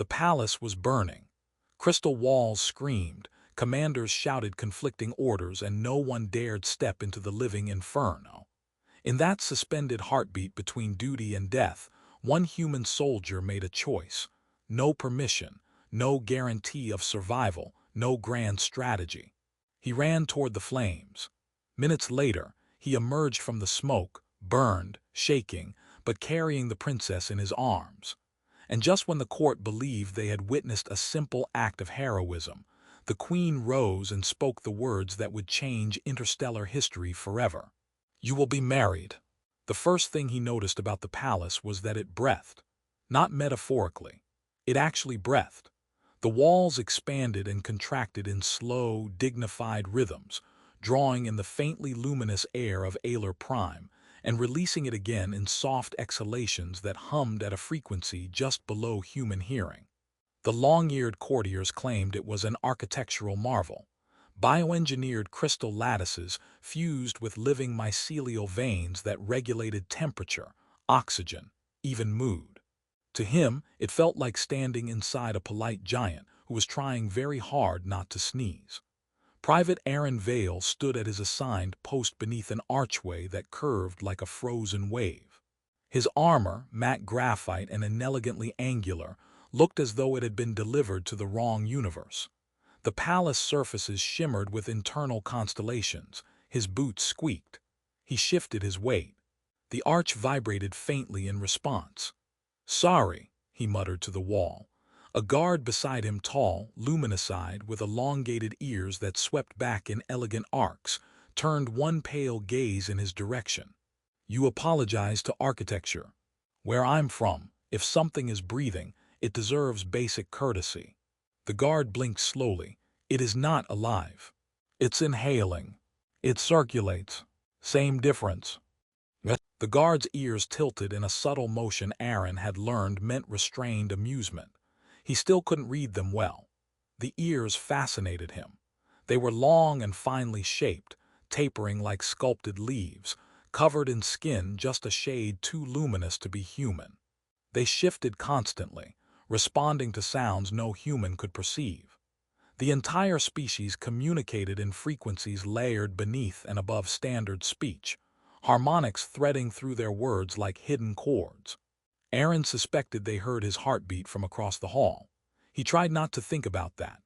The palace was burning. Crystal walls screamed, commanders shouted conflicting orders, and no one dared step into the living inferno. In that suspended heartbeat between duty and death, one human soldier made a choice. No permission, no guarantee of survival, no grand strategy. He ran toward the flames. Minutes later, he emerged from the smoke, burned, shaking, but carrying the princess in his arms. And just when the court believed they had witnessed a simple act of heroism, the queen rose and spoke the words that would change interstellar history forever. "You will be married." The first thing he noticed about the palace was that it breathed. Not metaphorically. It actually breathed. The walls expanded and contracted in slow, dignified rhythms, drawing in the faintly luminous air of Alar Prime and releasing it again in soft exhalations that hummed at a frequency just below human hearing. The long-eared courtiers claimed it was an architectural marvel. Bioengineered crystal lattices fused with living mycelial veins that regulated temperature, oxygen, even mood. To him, it felt like standing inside a polite giant who was trying very hard not to sneeze. Private Arin Vale stood at his assigned post beneath an archway that curved like a frozen wave. His armor, matte graphite and inelegantly angular, looked as though it had been delivered to the wrong universe. The palace surfaces shimmered with internal constellations. His boots squeaked. He shifted his weight. The arch vibrated faintly in response. "Sorry," he muttered to the wall. A guard beside him, tall, luminous-eyed, with elongated ears that swept back in elegant arcs, turned one pale gaze in his direction. "You apologize to architecture. Where I'm from, if something is breathing, it deserves basic courtesy." The guard blinked slowly. "It is not alive. It's inhaling. It circulates. Same difference." The guard's ears tilted in a subtle motion Arin had learned meant restrained amusement. He still couldn't read them well. The ears fascinated him. They were long and finely shaped, tapering like sculpted leaves, covered in skin just a shade too luminous to be human. They shifted constantly, responding to sounds no human could perceive. The entire species communicated in frequencies layered beneath and above standard speech, harmonics threading through their words like hidden chords. Arin suspected they heard his heartbeat from across the hall. He tried not to think about that.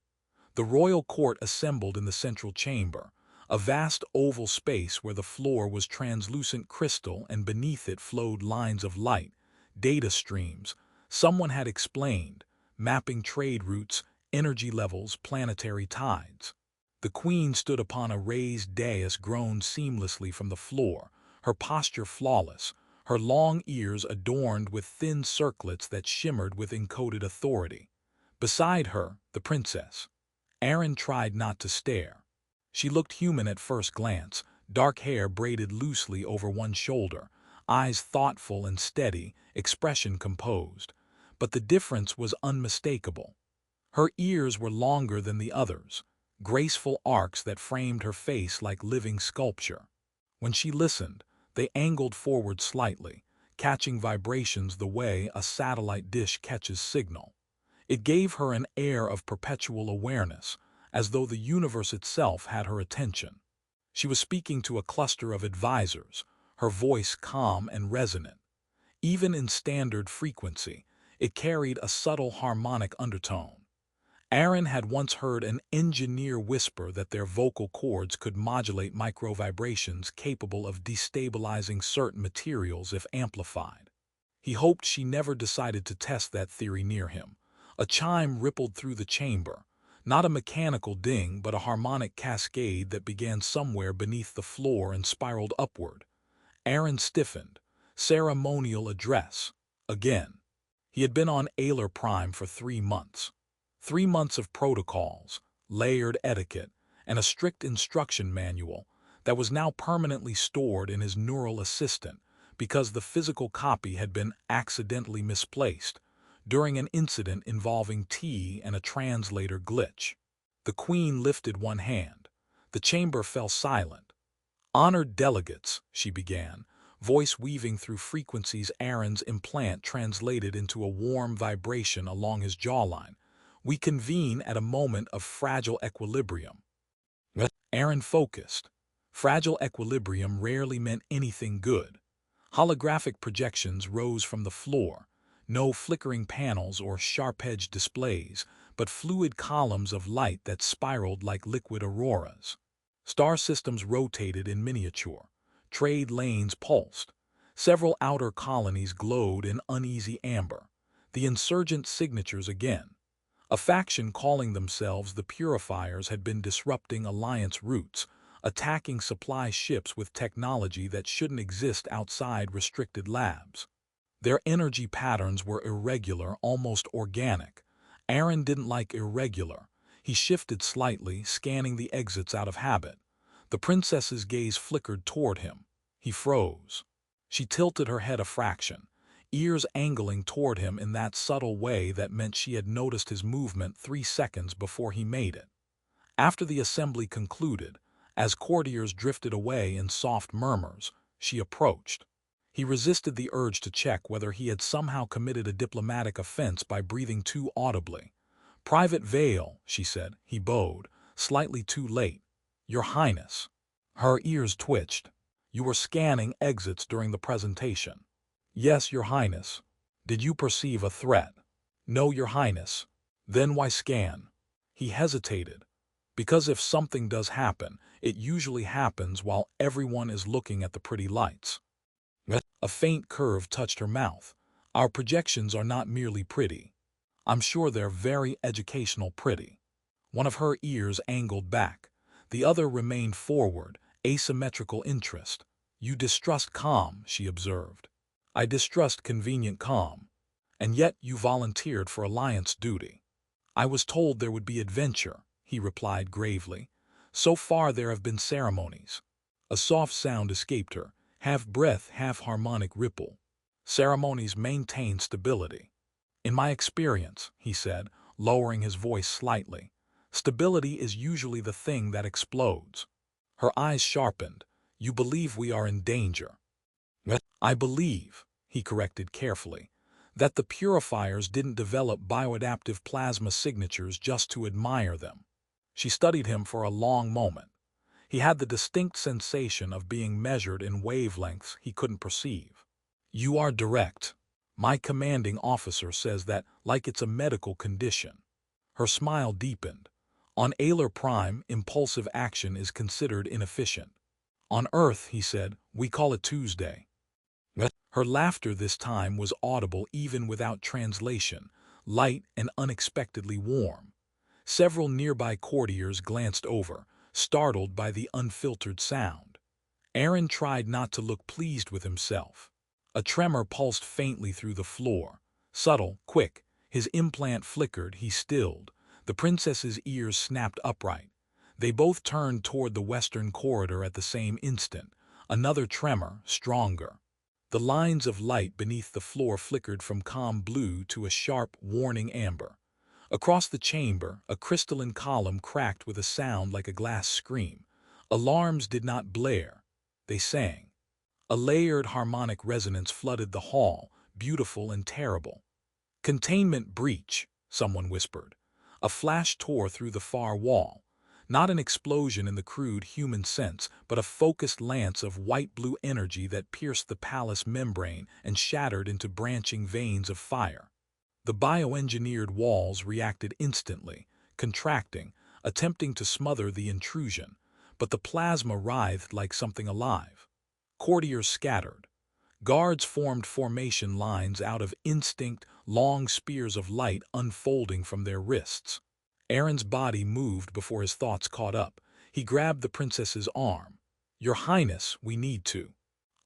The royal court assembled in the central chamber, a vast oval space where the floor was translucent crystal and beneath it flowed lines of light, data streams. Someone had explained, mapping trade routes, energy levels, planetary tides. The queen stood upon a raised dais grown seamlessly from the floor, her posture flawless, her long ears adorned with thin circlets that shimmered with encoded authority. Beside her, the princess. Arin tried not to stare. She looked human at first glance, dark hair braided loosely over one shoulder, eyes thoughtful and steady, expression composed. But the difference was unmistakable. Her ears were longer than the others, graceful arcs that framed her face like living sculpture. When she listened, they angled forward slightly, catching vibrations the way a satellite dish catches signal. It gave her an air of perpetual awareness, as though the universe itself had her attention. She was speaking to a cluster of advisors, her voice calm and resonant. Even in standard frequency, it carried a subtle harmonic undertone. Arin had once heard an engineer whisper that their vocal cords could modulate microvibrations capable of destabilizing certain materials if amplified. He hoped she never decided to test that theory near him. A chime rippled through the chamber, not a mechanical ding but a harmonic cascade that began somewhere beneath the floor and spiraled upward. Arin stiffened. Ceremonial address. Again. He had been on Alar Prime for 3 months. 3 months of protocols, layered etiquette, and a strict instruction manual that was now permanently stored in his neural assistant because the physical copy had been accidentally misplaced during an incident involving tea and a translator glitch. The queen lifted one hand. The chamber fell silent. "Honored delegates," she began, voice weaving through frequencies. Arin's implant translated into a warm vibration along his jawline. We convene at a moment of fragile equilibrium. Arin focused. Fragile equilibrium rarely meant anything good. Holographic projections rose from the floor, no flickering panels or sharp-edged displays, but fluid columns of light that spiraled like liquid auroras. Star systems rotated in miniature. Trade lanes pulsed. Several outer colonies glowed in uneasy amber. The insurgent signatures again. A faction calling themselves the Purifiers had been disrupting Alliance routes, attacking supply ships with technology that shouldn't exist outside restricted labs. Their energy patterns were irregular, almost organic. Arin didn't like irregular. He shifted slightly, scanning the exits out of habit. The princess's gaze flickered toward him. He froze. She tilted her head a fraction, ears angling toward him in that subtle way that meant she had noticed his movement 3 seconds before he made it. After the assembly concluded, as courtiers drifted away in soft murmurs, she approached. He resisted the urge to check whether he had somehow committed a diplomatic offense by breathing too audibly. "Private Vale," she said. He bowed, slightly too late. "Your Highness." Her ears twitched. "You were scanning exits during the presentation." "Yes, Your Highness." "Did you perceive a threat?" "No, Your Highness." "Then why scan?" He hesitated. "Because if something does happen, it usually happens while everyone is looking at the pretty lights." A faint curve touched her mouth. "Our projections are not merely pretty. I'm sure they're very educational pretty." One of her ears angled back. The other remained forward, asymmetrical interest. "You distrust calm," she observed. "I distrust convenient calm. And yet you volunteered for Alliance duty." "I was told there would be adventure," he replied gravely. "So far there have been ceremonies." A soft sound escaped her, half breath, half harmonic ripple. "Ceremonies maintain stability." "In my experience," he said, lowering his voice slightly, "stability is usually the thing that explodes." Her eyes sharpened. "You believe we are in danger?" "I believe," he corrected carefully, "that the Purifiers didn't develop bioadaptive plasma signatures just to admire them." She studied him for a long moment. He had the distinct sensation of being measured in wavelengths he couldn't perceive. "You are direct. My commanding officer says that like it's a medical condition." Her smile deepened. "On Alar Prime, impulsive action is considered inefficient. On Earth," he said, "we call it Tuesday." Her laughter this time was audible even without translation, light and unexpectedly warm. Several nearby courtiers glanced over, startled by the unfiltered sound. Arin tried not to look pleased with himself. A tremor pulsed faintly through the floor. Subtle, quick, his implant flickered, he stilled. The princess's ears snapped upright. They both turned toward the western corridor at the same instant. Another tremor, stronger. The lines of light beneath the floor flickered from calm blue to a sharp, warning amber. Across the chamber, a crystalline column cracked with a sound like a glass scream. Alarms did not blare. They sang. A layered harmonic resonance flooded the hall, beautiful and terrible. "Containment breach," someone whispered. A flash tore through the far wall. Not an explosion in the crude human sense, but a focused lance of white-blue energy that pierced the palace membrane and shattered into branching veins of fire. The bioengineered walls reacted instantly, contracting, attempting to smother the intrusion, but the plasma writhed like something alive. Courtiers scattered. Guards formed formation lines out of instinct, long spears of light unfolding from their wrists. Arin's body moved before his thoughts caught up. He grabbed the princess's arm. "Your Highness, we need to."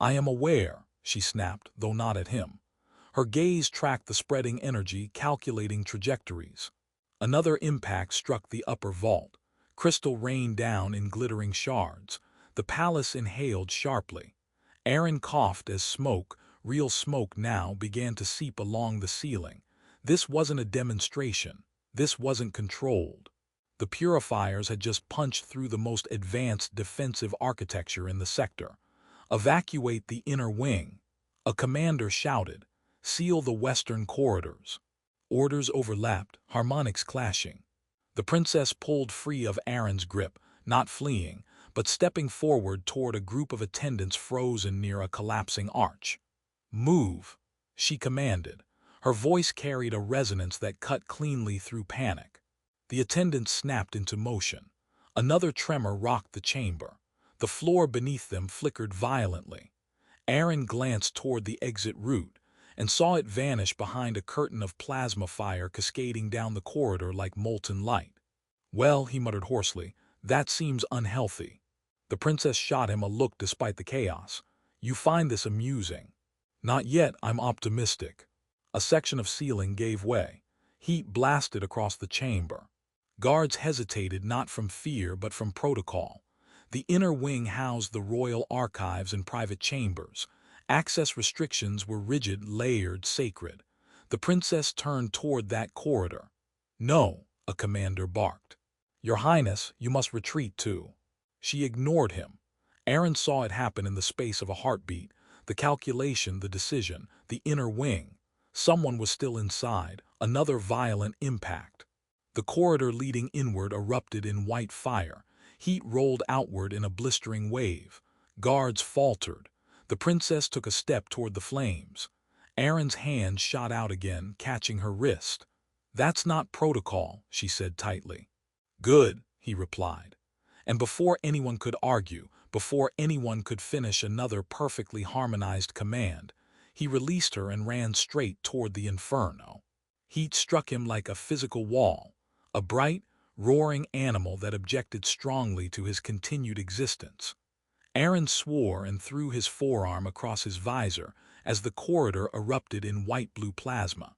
"I am aware," she snapped, though not at him. Her gaze tracked the spreading energy, calculating trajectories. Another impact struck the upper vault. Crystal rained down in glittering shards. The palace inhaled sharply. Arin coughed as smoke, real smoke now, began to seep along the ceiling. This wasn't a demonstration. This wasn't controlled. The Purifiers had just punched through the most advanced defensive architecture in the sector. "Evacuate the inner wing," a commander shouted. "Seal the western corridors." Orders overlapped, harmonics clashing. The princess pulled free of Arin's grip, not fleeing, but stepping forward toward a group of attendants frozen near a collapsing arch. "Move," she commanded. Her voice carried a resonance that cut cleanly through panic. The attendants snapped into motion. Another tremor rocked the chamber. The floor beneath them flickered violently. Arin glanced toward the exit route and saw it vanish behind a curtain of plasma fire cascading down the corridor like molten light. "Well," he muttered hoarsely, "that seems unhealthy." The princess shot him a look despite the chaos. "You find this amusing?" "Not yet, I'm optimistic." A section of ceiling gave way. Heat blasted across the chamber. Guards hesitated not from fear but from protocol. The inner wing housed the royal archives and private chambers. Access restrictions were rigid, layered, sacred. The princess turned toward that corridor. "No," a commander barked. "Your Highness, you must retreat too." She ignored him. Arin saw it happen in the space of a heartbeat. The calculation, the decision, the inner wing. Someone was still inside. Another violent impact. The corridor leading inward erupted in white fire. Heat rolled outward in a blistering wave. Guards faltered. The princess took a step toward the flames. Arin's hand shot out again, catching her wrist. "That's not protocol," she said tightly. "Good," he replied. And before anyone could argue, before anyone could finish another perfectly harmonized command, he released her and ran straight toward the Inferno. Heat struck him like a physical wall, a bright, roaring animal that objected strongly to his continued existence. Arin swore and threw his forearm across his visor as the corridor erupted in white-blue plasma.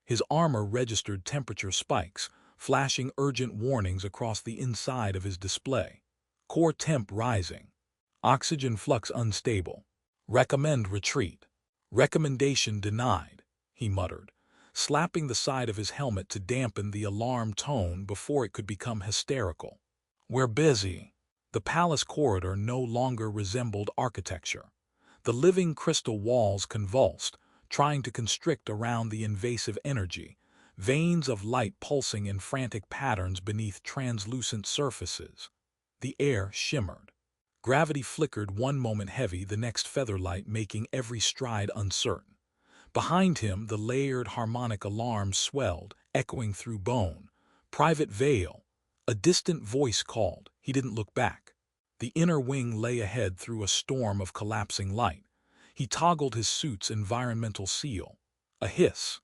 His armor registered temperature spikes, flashing urgent warnings across the inside of his display. Core temp rising. Oxygen flux unstable. Recommend retreat. Recommendation denied, he muttered, slapping the side of his helmet to dampen the alarm tone before it could become hysterical. "We're busy." The palace corridor no longer resembled architecture. The living crystal walls convulsed, trying to constrict around the invasive energy, veins of light pulsing in frantic patterns beneath translucent surfaces. The air shimmered. Gravity flickered one moment heavy, the next feather-light, making every stride uncertain. Behind him, the layered harmonic alarms swelled, echoing through bone. "Private Vale." A distant voice called. He didn't look back. The inner wing lay ahead through a storm of collapsing light. He toggled his suit's environmental seal. A hiss.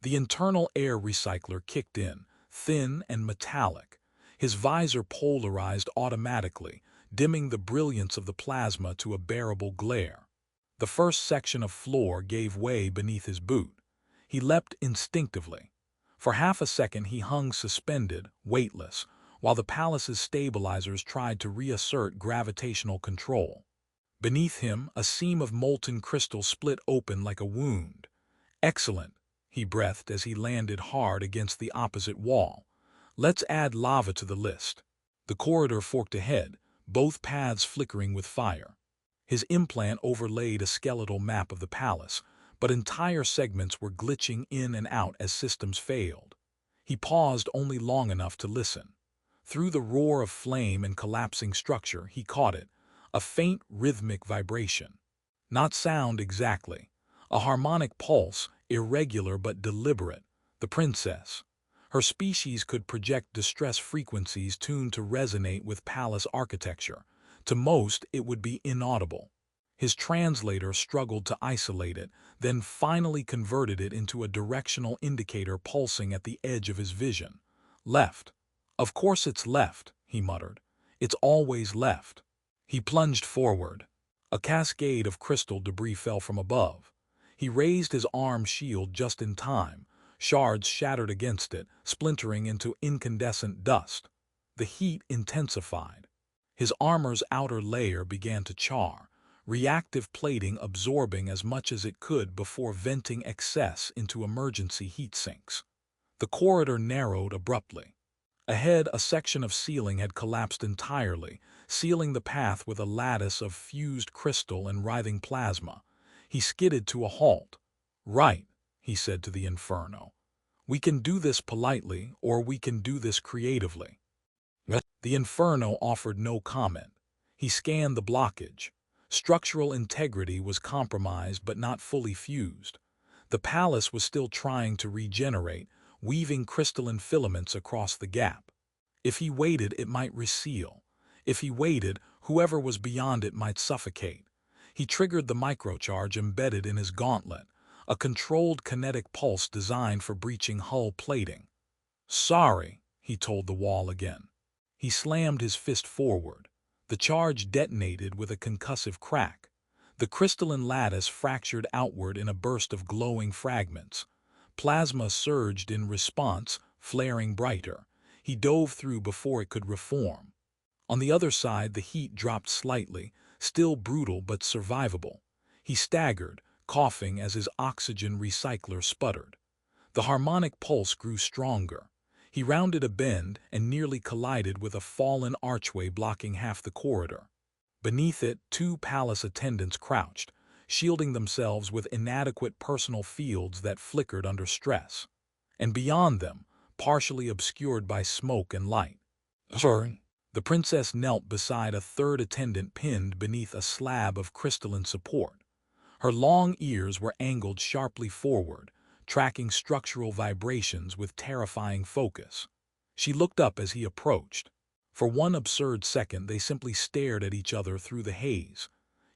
The internal air recycler kicked in, thin and metallic. His visor polarized automatically, dimming the brilliance of the plasma to a bearable glare. The first section of floor gave way beneath his boot. He leapt instinctively. For half a second he hung suspended, weightless, while the palace's stabilizers tried to reassert gravitational control. Beneath him, a seam of molten crystal split open like a wound. "Excellent," he breathed as he landed hard against the opposite wall. "Let's add lava to the list." The corridor forked ahead, both paths flickering with fire. His implant overlaid a skeletal map of the palace, but entire segments were glitching in and out as systems failed. He paused only long enough to listen. Through the roar of flame and collapsing structure, he caught it, a faint rhythmic vibration. Not sound exactly. A harmonic pulse, irregular but deliberate. The princess. Her species could project distress frequencies tuned to resonate with palace architecture. To most, it would be inaudible. His translator struggled to isolate it, then finally converted it into a directional indicator pulsing at the edge of his vision. "Left. Of course it's left," he muttered. "It's always left." He plunged forward. A cascade of crystal debris fell from above. He raised his arm shield just in time. Shards shattered against it, splintering into incandescent dust. The heat intensified. His armor's outer layer began to char, reactive plating absorbing as much as it could before venting excess into emergency heat sinks. The corridor narrowed abruptly. Ahead, a section of ceiling had collapsed entirely, sealing the path with a lattice of fused crystal and writhing plasma. He skidded to a halt. "Right," he said to the Inferno. "We can do this politely, or we can do this creatively." The Inferno offered no comment. He scanned the blockage. Structural integrity was compromised but not fully fused. The palace was still trying to regenerate, weaving crystalline filaments across the gap. If he waited, it might reseal. If he waited, whoever was beyond it might suffocate. He triggered the microcharge embedded in his gauntlet, a controlled kinetic pulse designed for breaching hull plating. "Sorry," he told the wall again. He slammed his fist forward. The charge detonated with a concussive crack. The crystalline lattice fractured outward in a burst of glowing fragments. Plasma surged in response, flaring brighter. He dove through before it could reform. On the other side, the heat dropped slightly, still brutal but survivable. He staggered, coughing as his oxygen recycler sputtered. The harmonic pulse grew stronger. He rounded a bend and nearly collided with a fallen archway blocking half the corridor. Beneath it, two palace attendants crouched, shielding themselves with inadequate personal fields that flickered under stress. And beyond them, partially obscured by smoke and light, "Sorry." The princess knelt beside a third attendant pinned beneath a slab of crystalline support. Her long ears were angled sharply forward, tracking structural vibrations with terrifying focus. She looked up as he approached. For one absurd second, they simply stared at each other through the haze.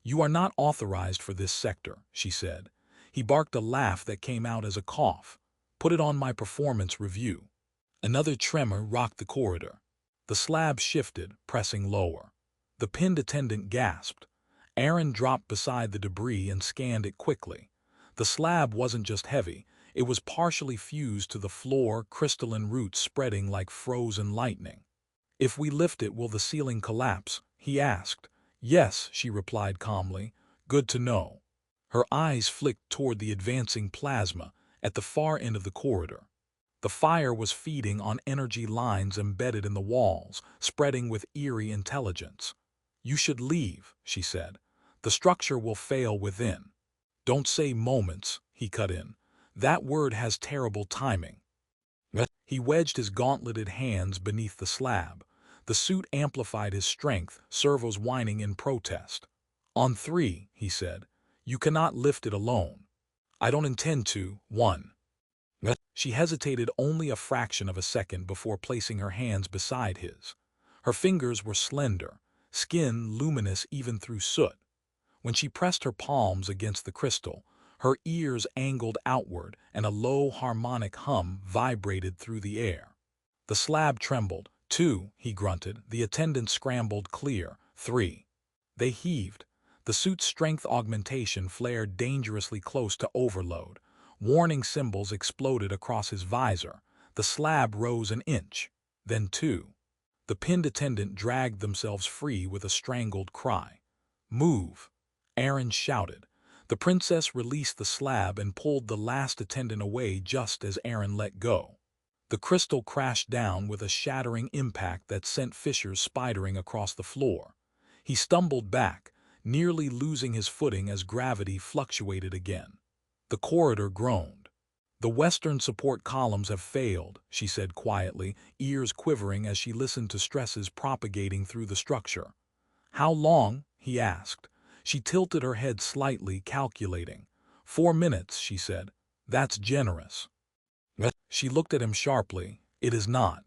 "You are not authorized for this sector," she said. He barked a laugh that came out as a cough. "Put it on my performance review." Another tremor rocked the corridor. The slab shifted, pressing lower. The pinned attendant gasped. Arin dropped beside the debris and scanned it quickly. The slab wasn't just heavy, it was partially fused to the floor, crystalline roots spreading like frozen lightning. "If we lift it, will the ceiling collapse?" he asked. "Yes," she replied calmly. "Good to know." Her eyes flicked toward the advancing plasma at the far end of the corridor. The fire was feeding on energy lines embedded in the walls, spreading with eerie intelligence. "You should leave," she said. "The structure will fail within." "Don't say moments," he cut in. "That word has terrible timing." He wedged his gauntleted hands beneath the slab. The suit amplified his strength, servos whining in protest. "On three," he said. "You cannot lift it alone." "I don't intend to." "One." She hesitated only a fraction of a second before placing her hands beside his. Her fingers were slender, skin luminous even through soot. When she pressed her palms against the crystal, her ears angled outward and a low harmonic hum vibrated through the air. The slab trembled. "Two," he grunted. The attendant scrambled clear. "Three." They heaved. The suit's strength augmentation flared dangerously close to overload. Warning symbols exploded across his visor. The slab rose an inch, then two. The pinned attendant dragged themselves free with a strangled cry. "Move!" Arin shouted. The princess released the slab and pulled the last attendant away just as Arin let go. The crystal crashed down with a shattering impact that sent fissures spidering across the floor. He stumbled back, nearly losing his footing as gravity fluctuated again. The corridor groaned. "The western support columns have failed," she said quietly, ears quivering as she listened to stresses propagating through the structure. "How long?" he asked. She tilted her head slightly, calculating. 4 minutes, she said. "That's generous." She looked at him sharply. "It is not."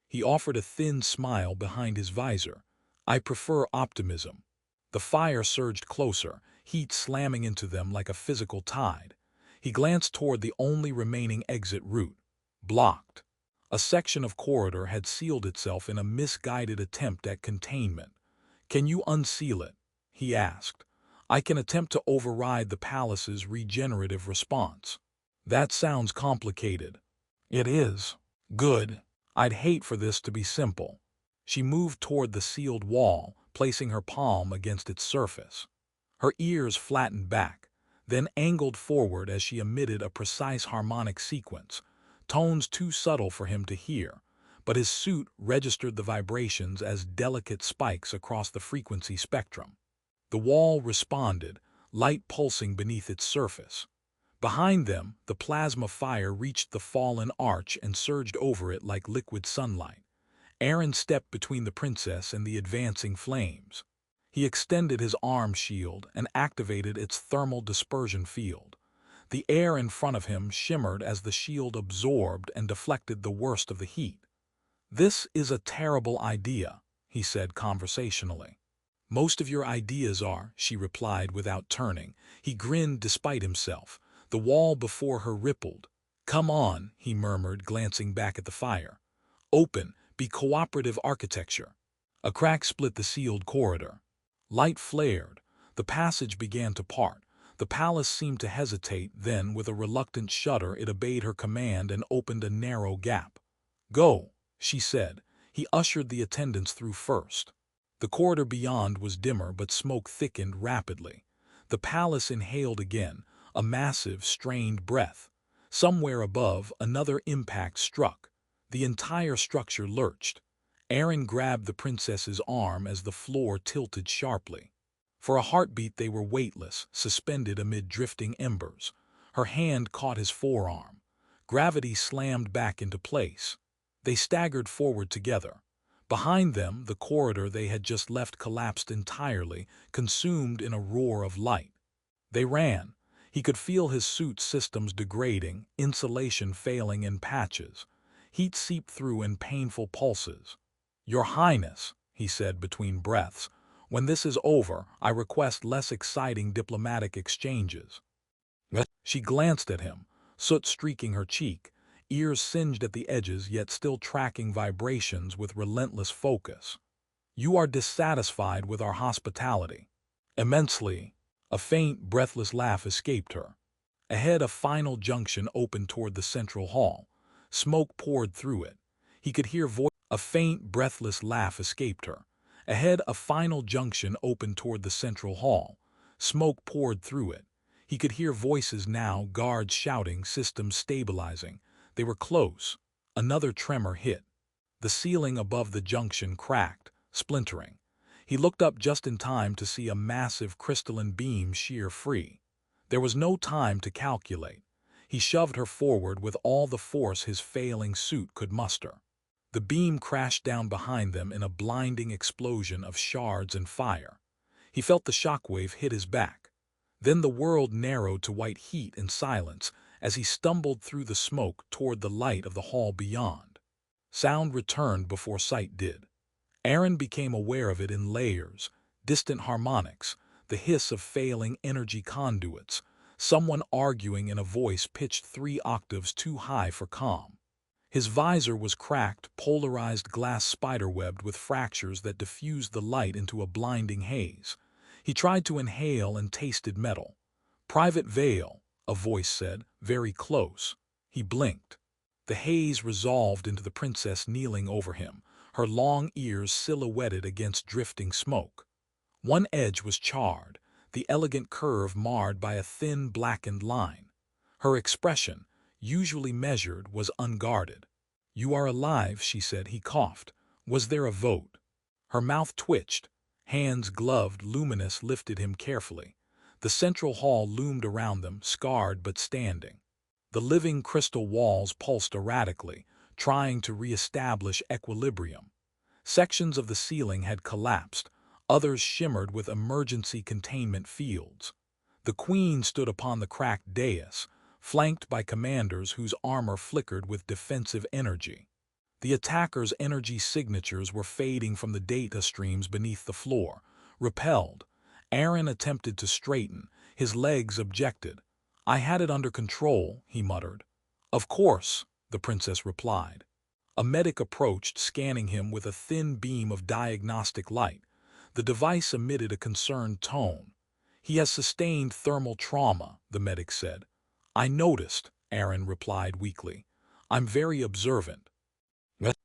He offered a thin smile behind his visor. "I prefer optimism." The fire surged closer, heat slamming into them like a physical tide. He glanced toward the only remaining exit route. Blocked. A section of corridor had sealed itself in a misguided attempt at containment. "Can you unseal it?" he asked. "I can attempt to override the palace's regenerative response." "That sounds complicated." "It is." "Good. I'd hate for this to be simple." She moved toward the sealed wall, placing her palm against its surface. Her ears flattened back, then angled forward as she emitted a precise harmonic sequence, tones too subtle for him to hear, but his suit registered the vibrations as delicate spikes across the frequency spectrum. The wall responded, light pulsing beneath its surface. Behind them, the plasma fire reached the fallen arch and surged over it like liquid sunlight. Arin stepped between the princess and the advancing flames. He extended his arm shield and activated its thermal dispersion field. The air in front of him shimmered as the shield absorbed and deflected the worst of the heat. "This is a terrible idea," he said conversationally. "Most of your ideas are," she replied without turning. He grinned despite himself. The wall before her rippled. "Come on," he murmured, glancing back at the fire. "Open, be cooperative architecture." A crack split the sealed corridor. Light flared. The passage began to part. The palace seemed to hesitate, then, with a reluctant shudder, it obeyed her command and opened a narrow gap. "Go," she said. He ushered the attendants through first. The corridor beyond was dimmer, but smoke thickened rapidly. The palace inhaled again, a massive, strained breath. Somewhere above, another impact struck. The entire structure lurched. Arin grabbed the princess's arm as the floor tilted sharply. For a heartbeat they were weightless, suspended amid drifting embers. Her hand caught his forearm. Gravity slammed back into place. They staggered forward together. Behind them, the corridor they had just left collapsed entirely, consumed in a roar of light. They ran. He could feel his suit's systems degrading, insulation failing in patches. Heat seeped through in painful pulses. "Your Highness," he said between breaths, "when this is over, I request less exciting diplomatic exchanges." She glanced at him, soot streaking her cheek, ears singed at the edges yet still tracking vibrations with relentless focus. "You are dissatisfied with our hospitality." "Immensely." A faint, breathless laugh escaped her. Ahead, a final junction opened toward the central hall. Smoke poured through it. He could hear voices. A faint, breathless laugh escaped her. Ahead, a final junction opened toward the central hall. Smoke poured through it. He could hear voices now, guards shouting, systems stabilizing. They were close. Another tremor hit. The ceiling above the junction cracked, splintering. He looked up just in time to see a massive crystalline beam shear free. There was no time to calculate. He shoved her forward with all the force his failing suit could muster. The beam crashed down behind them in a blinding explosion of shards and fire. He felt the shockwave hit his back. Then the world narrowed to white heat and silence as he stumbled through the smoke toward the light of the hall beyond. Sound returned before sight did. Arin became aware of it in layers, distant harmonics, the hiss of failing energy conduits, someone arguing in a voice pitched 3 octaves too high for calm. His visor was cracked, polarized glass spiderwebbed with fractures that diffused the light into a blinding haze. He tried to inhale and tasted metal. "Private Vale," a voice said, very close. He blinked. The haze resolved into the princess kneeling over him, her long ears silhouetted against drifting smoke. One edge was charred, the elegant curve marred by a thin, blackened line. Her expression, usually measured, was unguarded. "You are alive," she said. He coughed. "Was there a vote?" Her mouth twitched. Hands gloved, luminous, lifted him carefully. The central hall loomed around them, scarred but standing. The living crystal walls pulsed erratically, trying to re-establish equilibrium. Sections of the ceiling had collapsed, others shimmered with emergency containment fields. The queen stood upon the cracked dais, flanked by commanders whose armor flickered with defensive energy. The attackers' energy signatures were fading from the data streams beneath the floor. Repelled, Arin attempted to straighten. His legs objected. "I had it under control," he muttered. "Of course," the princess replied. A medic approached, scanning him with a thin beam of diagnostic light. The device emitted a concerned tone. "He has sustained thermal trauma," the medic said. "I noticed," Arin replied weakly. "I'm very observant."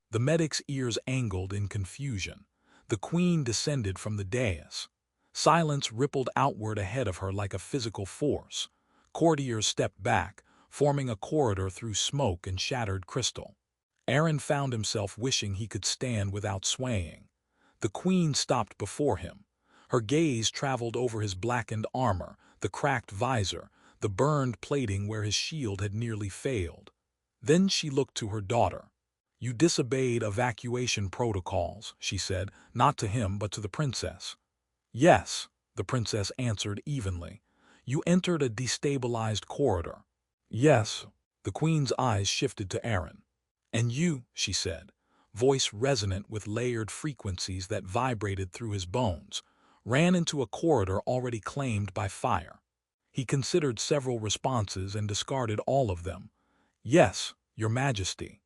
The medic's ears angled in confusion. The queen descended from the dais. Silence rippled outward ahead of her like a physical force. Courtiers stepped back, forming a corridor through smoke and shattered crystal. Arin found himself wishing he could stand without swaying. The queen stopped before him. Her gaze traveled over his blackened armor, the cracked visor, the burned plating where his shield had nearly failed. Then she looked to her daughter. "You disobeyed evacuation protocols," she said, not to him but to the princess. "Yes," the princess answered evenly. "You entered a destabilized corridor." "Yes." The queen's eyes shifted to Arin. "And you," she said, voice resonant with layered frequencies that vibrated through his bones, "ran into a corridor already claimed by fire." He considered several responses and discarded all of them. "Yes, Your Majesty."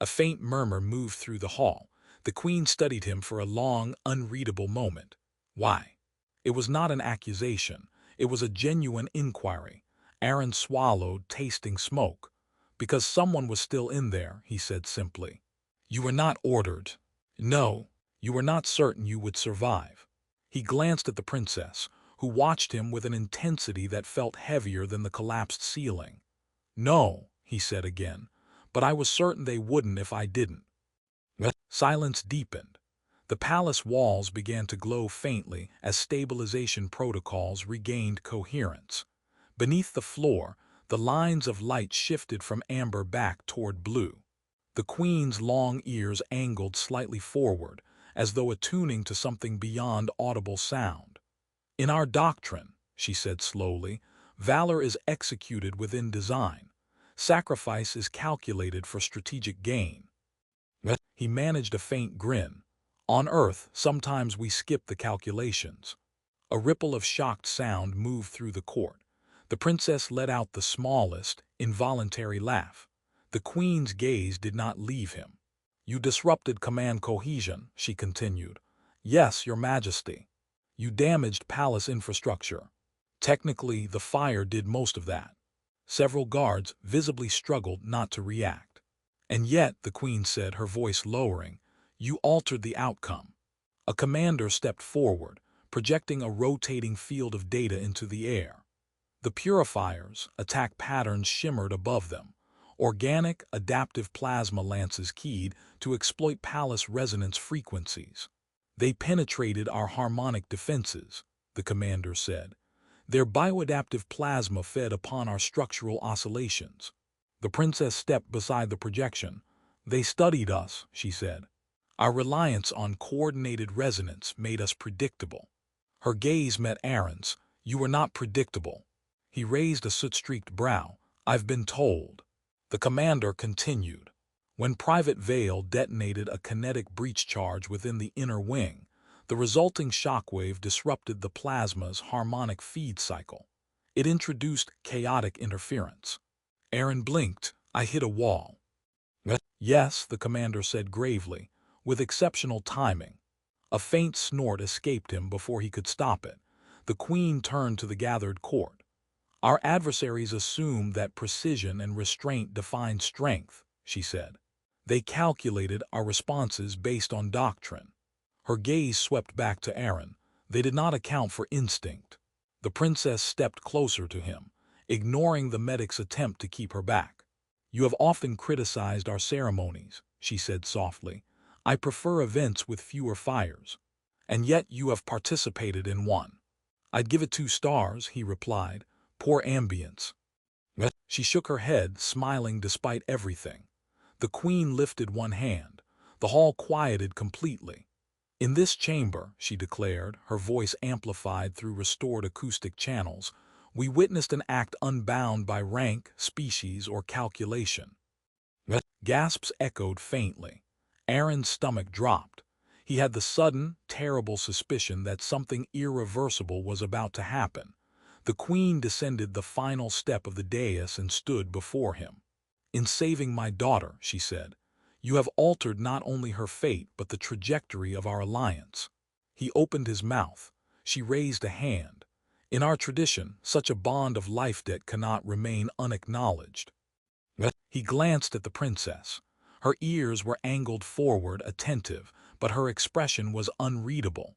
A faint murmur moved through the hall. The queen studied him for a long, unreadable moment. Why? It was not an accusation. It was a genuine inquiry. Arin swallowed, tasting smoke. "Because someone was still in there," he said simply. "You were not ordered. No, you were not certain you would survive." He glanced at the princess, who watched him with an intensity that felt heavier than the collapsed ceiling. "No," he said again, "but I was certain they wouldn't if I didn't." Silence deepened. The palace walls began to glow faintly as stabilization protocols regained coherence. Beneath the floor, the lines of light shifted from amber back toward blue. The queen's long ears angled slightly forward, as though attuning to something beyond audible sound. "In our doctrine," she said slowly, "valor is executed within design. Sacrifice is calculated for strategic gain." He managed a faint grin. "On Earth, sometimes we skip the calculations." A ripple of shocked sound moved through the court. The princess let out the smallest, involuntary laugh. The queen's gaze did not leave him. "You disrupted command cohesion," she continued. "Yes, Your Majesty. You damaged palace infrastructure. Technically, the fire did most of that." Several guards visibly struggled not to react. "And yet," the queen said, her voice lowering, "you altered the outcome." A commander stepped forward, projecting a rotating field of data into the air. The purifiers, attack patterns shimmered above them. Organic, adaptive plasma lances keyed to exploit palace resonance frequencies. "They penetrated our harmonic defenses," the commander said. "Their bioadaptive plasma fed upon our structural oscillations." The princess stepped beside the projection. "They studied us," she said. "Our reliance on coordinated resonance made us predictable." Her gaze met Arin's. "You were not predictable." He raised a soot-streaked brow. "I've been told." The commander continued. "When Private Vale detonated a kinetic breach charge within the inner wing, the resulting shockwave disrupted the plasma's harmonic feed cycle. It introduced chaotic interference." Arin blinked. "I hit a wall." "Yes," the commander said gravely, "with exceptional timing." A faint snort escaped him before he could stop it. The queen turned to the gathered court. "Our adversaries assume that precision and restraint define strength," she said. "They calculated our responses based on doctrine." Her gaze swept back to Arin. "They did not account for instinct." The princess stepped closer to him, ignoring the medic's attempt to keep her back. "You have often criticized our ceremonies," she said softly. "I prefer events with fewer fires. And yet you have participated in one." "I'd give it 2 stars," he replied. "Poor ambience." She shook her head, smiling despite everything. The queen lifted one hand. The hall quieted completely. "In this chamber," she declared, her voice amplified through restored acoustic channels, "we witnessed an act unbound by rank, species, or calculation." Gasps echoed faintly. Arin's stomach dropped. He had the sudden, terrible suspicion that something irreversible was about to happen. The queen descended the final step of the dais and stood before him. "In saving my daughter," she said, "you have altered not only her fate but the trajectory of our alliance." He opened his mouth. She raised a hand. "In our tradition, such a bond of life debt cannot remain unacknowledged." He glanced at the princess. Her ears were angled forward, attentive, but her expression was unreadable.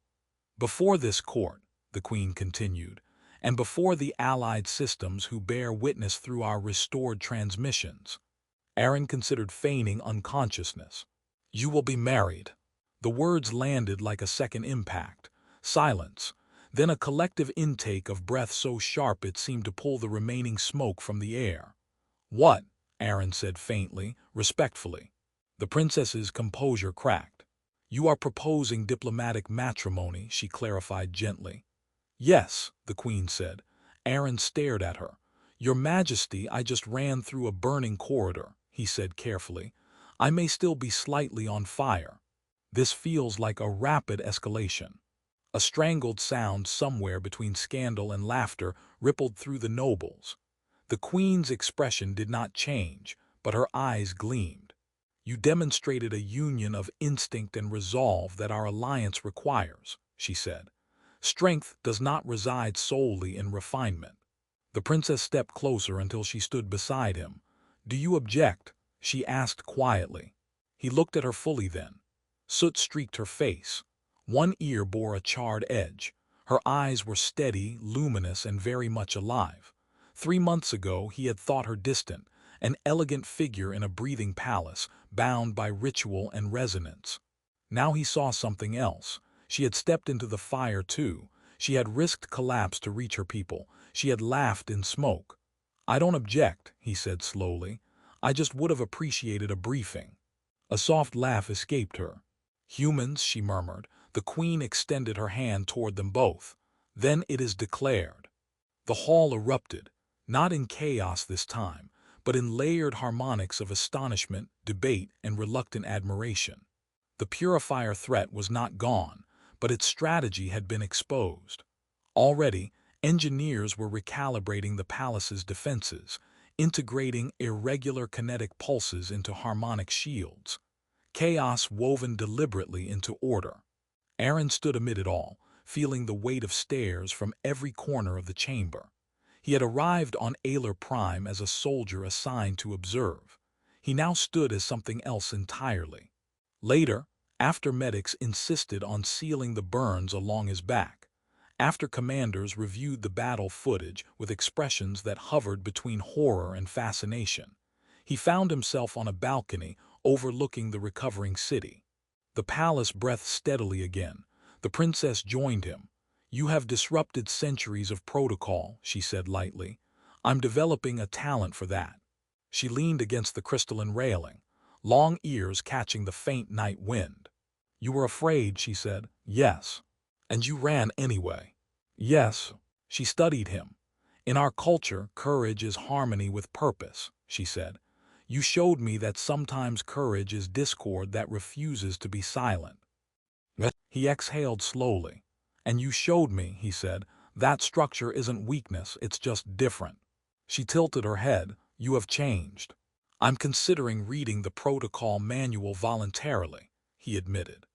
"Before this court," the queen continued, "and before the allied systems who bear witness through our restored transmissions." Arin considered feigning unconsciousness. "You will be married." The words landed like a second impact. Silence. Then a collective intake of breath so sharp it seemed to pull the remaining smoke from the air. "What?" Arin said faintly, respectfully. The princess's composure cracked. "You are proposing diplomatic matrimony," she clarified gently. "Yes," the queen said. Arin stared at her. "Your Majesty, I just ran through a burning corridor," he said carefully. "I may still be slightly on fire. This feels like a rapid escalation." A strangled sound somewhere between scandal and laughter rippled through the nobles. The queen's expression did not change, but her eyes gleamed. "You demonstrated a union of instinct and resolve that our alliance requires," she said. "Strength does not reside solely in refinement." The princess stepped closer until she stood beside him. "Do you object?" she asked quietly. He looked at her fully then. Soot streaked her face. One ear bore a charred edge. Her eyes were steady, luminous, and very much alive. 3 months ago he had thought her distant, an elegant figure in a breathing palace, bound by ritual and resonance. Now he saw something else. She had stepped into the fire too. She had risked collapse to reach her people. She had laughed in smoke. "I don't object," he said slowly. "I just would have appreciated a briefing." A soft laugh escaped her. "Humans," she murmured. The queen extended her hand toward them both. "Then it is declared." The hall erupted, not in chaos this time, but in layered harmonics of astonishment, debate, and reluctant admiration. The purifier threat was not gone, but its strategy had been exposed. Already, engineers were recalibrating the palace's defenses, integrating irregular kinetic pulses into harmonic shields. Chaos woven deliberately into order. Arin stood amid it all, feeling the weight of stares from every corner of the chamber. He had arrived on Alar Prime as a soldier assigned to observe. He now stood as something else entirely. Later, after medics insisted on sealing the burns along his back, after commanders reviewed the battle footage with expressions that hovered between horror and fascination, he found himself on a balcony overlooking the recovering city. The palace breathed steadily again. The princess joined him. "You have disrupted centuries of protocol," she said lightly. "I'm developing a talent for that." She leaned against the crystalline railing, long ears catching the faint night wind. "You were afraid," she said. "Yes." "And you ran anyway." "Yes." She studied him. "In our culture, courage is harmony with purpose," she said. "You showed me that sometimes courage is discord that refuses to be silent." He exhaled slowly. "And you showed me," he said, "that structure isn't weakness, it's just different." She tilted her head. "You have changed." "I'm considering reading the protocol manual voluntarily," he admitted.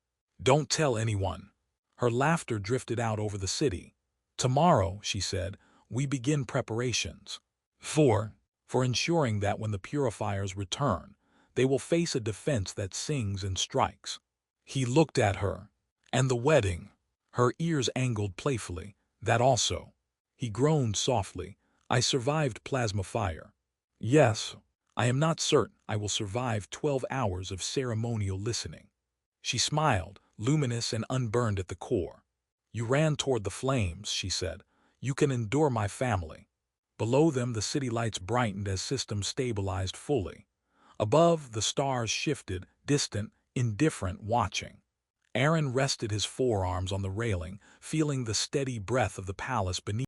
"Don't tell anyone." Her laughter drifted out over the city. "Tomorrow," she said, "we begin preparations. For ensuring that when the purifiers return, they will face a defense that sings and strikes." He looked at her. "And the wedding?" Her ears angled playfully. "That also." He groaned softly. "I survived plasma fire." "Yes. I am not certain I will survive 12 hours of ceremonial listening." She smiled, luminous and unburned at the core. "You ran toward the flames," she said. "You can endure my family." Below them the city lights brightened as systems stabilized fully. Above, the stars shifted, distant, indifferent, watching. Arin rested his forearms on the railing, feeling the steady breath of the palace beneath